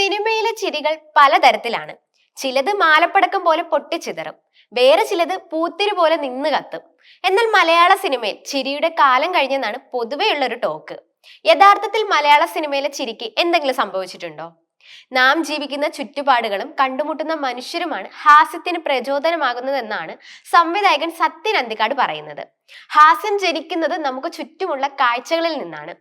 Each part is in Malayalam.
സിനിമയിലെ ചിരികൾ പലതരത്തിലാണ്. ചിലത് മാലപ്പടക്കം പോലെ പൊട്ടിച്ചിതറും, വേറെ ചിലത് പൂത്തിരി പോലെ നിന്ന് കത്തും. എന്നാൽ മലയാള സിനിമയിൽ ചിരിയുടെ കാലം കഴിഞ്ഞെന്നാണ് പൊതുവെയുള്ള ഒരു ടോക്ക്. യഥാർത്ഥത്തിൽ മലയാള സിനിമയിലെ ചിരിക്ക് എന്തെങ്കിലും സംഭവിച്ചിട്ടുണ്ടോ? നാം ജീവിക്കുന്ന ചുറ്റുപാടുകളും കണ്ടുമുട്ടുന്ന മനുഷ്യരുമാണ് ഹാസ്യത്തിന് പ്രചോദനമാകുന്നതെന്നാണ് സംവിധായകൻ സത്യൻ അന്തിക്കാട് പറയുന്നത്. ഹാസ്യം ജനിക്കുന്നത് നമുക്ക് ചുറ്റുമുള്ള കാഴ്ചകളിൽ നിന്നാണ്.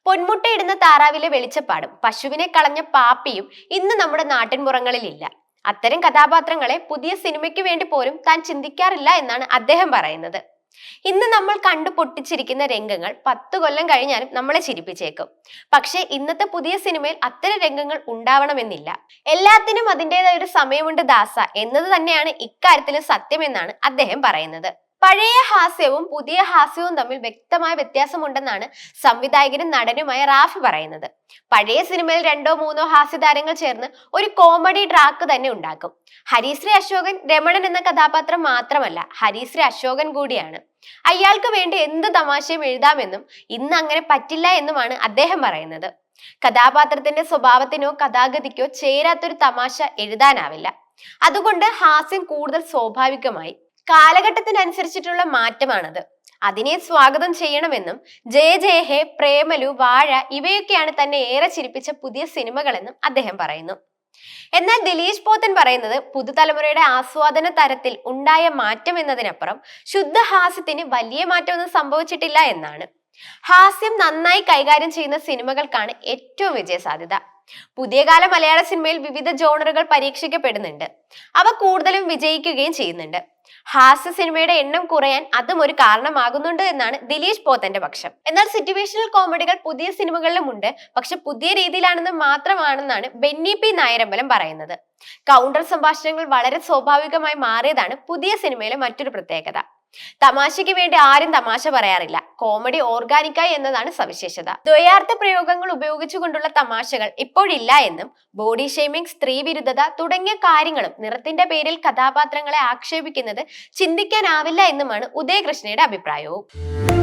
പൊന്മുട്ടയിടുന്ന താറാവിലെ വെളിച്ചപ്പാടും പശുവിനെ കളഞ്ഞ പാപ്പിയും ഇന്ന് നമ്മുടെ നാട്ടിൻപുറങ്ങളിൽ ഇല്ല. അത്തരം കഥാപാത്രങ്ങളെ പുതിയ സിനിമയ്ക്ക് വേണ്ടി പോലും താൻ ചിന്തിക്കാറില്ല എന്നാണ് അദ്ദേഹം പറയുന്നത്. ഇന്ന് നമ്മൾ കണ്ടു പൊട്ടിച്ചിരിക്കുന്ന രംഗങ്ങൾ 10 കൊല്ലം കഴിഞ്ഞാലും നമ്മളെ ചിരിപ്പിച്ചേക്കും. പക്ഷെ ഇന്നത്തെ പുതിയ സിനിമയിൽ അത്തരം രംഗങ്ങൾ ഉണ്ടാവണമെന്നില്ല. എല്ലാത്തിനും അതിൻ്റെതായ ഒരു സമയമുണ്ട് ദാസ എന്നത് തന്നെയാണ് ഇക്കാര്യത്തിലും സത്യമെന്നാണ് അദ്ദേഹം പറയുന്നത്. പഴയ ഹാസ്യവും പുതിയ ഹാസ്യവും തമ്മിൽ വ്യക്തമായ വ്യത്യാസമുണ്ടെന്നാണ് സംവിധായകനും നടനുമായ റാഫി പറയുന്നത്. പഴയ സിനിമയിൽ 2-3 ഹാസ്യതാരങ്ങൾ ചേർന്ന് ഒരു കോമഡി ട്രാക്ക് തന്നെ ഉണ്ടാക്കും. ഹരിശ്രീ അശോകൻ രമണൻ എന്ന കഥാപാത്രം മാത്രമല്ല, ഹരിശ്രീ അശോകൻ കൂടിയാണ്. അയാൾക്ക് വേണ്ടി എന്ത് തമാശയും എഴുതാമെന്നും ഇന്ന് അങ്ങനെ പറ്റില്ല എന്നുമാണ് അദ്ദേഹം പറയുന്നത്. കഥാപാത്രത്തിന്റെ സ്വഭാവത്തിനോ കഥാഗതിക്കോ ചേരാത്തൊരു തമാശ എഴുതാനാവില്ല. അതുകൊണ്ട് ഹാസ്യം കൂടുതൽ സ്വാഭാവികമായി. കാലഘട്ടത്തിനനുസരിച്ചിട്ടുള്ള മാറ്റമാണത്. അതിനെ സ്വാഗതം ചെയ്യണമെന്നും ജയ ജയ ഹേ, പ്രേമലു, വാഴ ഇവയൊക്കെയാണ് തന്നെ ഏറെ ചിരിപ്പിച്ച പുതിയ സിനിമകളെന്നും അദ്ദേഹം പറയുന്നു. എന്നാൽ ദിലീഷ് പോത്തൻ പറയുന്നത് പുതുതലമുറയുടെ ആസ്വാദന തരത്തിൽ ഉണ്ടായ മാറ്റം എന്നതിനപ്പുറം ശുദ്ധഹാസ്യത്തിന് വലിയ മാറ്റമൊന്നും സംഭവിച്ചിട്ടില്ല എന്നാണ്. ഹാസ്യം നന്നായി കൈകാര്യം ചെയ്യുന്ന സിനിമകൾക്കാണ് ഏറ്റവും വിജയസാധ്യത. പുതിയ കാല മലയാള സിനിമയിൽ വിവിധ ജോണറുകൾ പരീക്ഷിക്കപ്പെടുന്നുണ്ട്. അവ കൂടുതലും വിജയിക്കുകയും ചെയ്യുന്നുണ്ട്. ഹാസ്യ സിനിമയുടെ എണ്ണം കുറയാൻ അതും ഒരു കാരണമാകുന്നുണ്ട് എന്നാണ് ദിലീഷ് പോത്തന്റെ പക്ഷം. എന്നാൽ സിറ്റുവേഷണൽ കോമഡികൾ പുതിയ സിനിമകളിലും ഉണ്ട്, പക്ഷെ പുതിയ രീതിയിലാണെന്ന് മാത്രമാണെന്നാണ് ബെന്നി പി നായരമ്പലം പറയുന്നത്. കൗണ്ടർ സംഭാഷണങ്ങൾ വളരെ സ്വാഭാവികമായി മാറിയതാണ് പുതിയ സിനിമയിലെ മറ്റൊരു പ്രത്യേകത. തമാശയ്ക്ക് വേണ്ടി ആരും തമാശ പറയാറില്ല. കോമഡി ഓർഗാനിക്കായി എന്നതാണ് സവിശേഷത. ദ്വയാർത്ഥ പ്രയോഗങ്ങൾ ഉപയോഗിച്ചുകൊണ്ടുള്ള തമാശകൾ ഇപ്പോഴില്ല എന്നും ബോഡി ഷെയ്മിംഗ്, സ്ത്രീ വിരുദ്ധത തുടങ്ങിയ കാര്യങ്ങളും നിറത്തിന്റെ പേരിൽ കഥാപാത്രങ്ങളെ ആക്ഷേപിക്കുന്നത് ചിന്തിക്കാനാവില്ല എന്നുമാണ് ഉദയകൃഷ്ണയുടെ അഭിപ്രായവും.